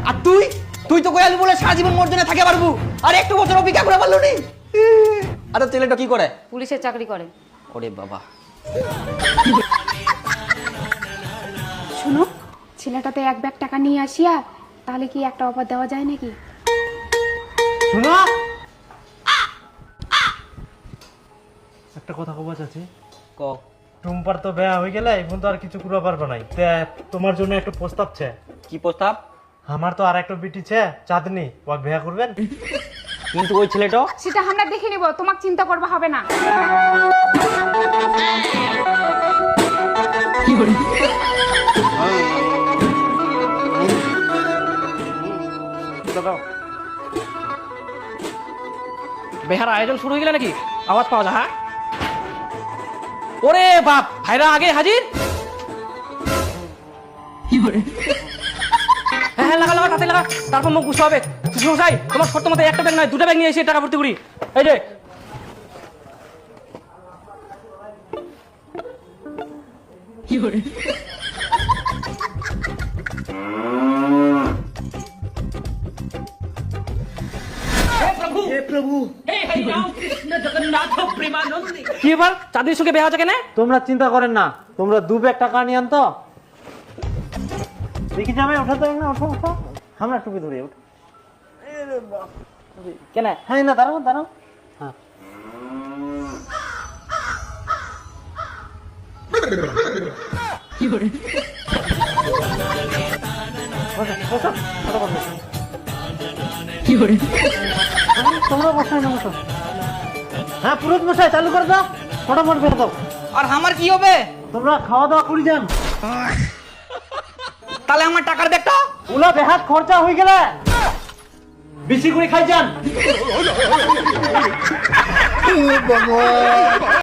আর তুই তুই তো কয়ালু বলে সারা জীবন মোর জন্য থাকে পারবো, আর একটু বছর অপেক্ষা করে পারলো নি। আর তোর ছেলেটা কি করে? পুলিশের চাকরি করে। ওরে বাবা। শুনো, ছেলেটাতে 1 ব্যাগ টাকা নিয়ে আসিয়া তাহলে কি একটা অফার দেওয়া যায় নাকি? শুনো, একটা কথা কবা চাচি। ক। টুম্পার তো বেয়া হয়ে গেলে এখন তো আর কিছু করতে পারবো নাই। তোমার জন্য একটা প্রস্তাব ছে। কি প্রস্তাব? আমার তো আর একটা বিটি ছে, চাঁদনি, ওকে বিয়া করবেন? কিন্তু ওই ছেলেটা সেটা আমরা দেখে নিব, তোমাকে চিন্তা করবা হবে না। বেহার আয়োজন শুরু হয়ে গেলে নাকি? আওয়াজ পাওয়া যায়? হ্যাঁ, ওরে বাপ, ভাইরা আগে হাজির। হ্যাঁ হ্যাঁ, লাগা লাগা, তাতে লাগা, তারপর মুখ বুঝতে হবে। মশাই, তোমার শর্ত মতো একটা ব্যাগ নয় 2টা ব্যাগ নিয়ে এসে টাকা ভর্তি করি। এই যে কি এবার চাঁদনির সঙ্গে বেহা হচ্ছে কেন? তোমরা চিন্তা করেন না, তোমরা 2 ব্যাগ টাকা নিয়ে আন তো। দেখি যাবে, ওঠা তো না, ওঠো ওঠো, আমরা টুপি ধরে ওঠ। কেন? হ্যাঁ না, দাঁড়াও দাঁড়াও। হ্যাঁ, তোমরা বসাই না, বসো। হ্যাঁ, পুরুষ মশাই চালু করে দাও, ফটাফট বের দাও। আর আমার কি হবে? তোমরা খাওয়া দাওয়া করে যান। তাহলে আমার টাকার ব্যাগটা? ওলা বেহাত খরচা হয়ে গেলে বেশি করে খাই যান।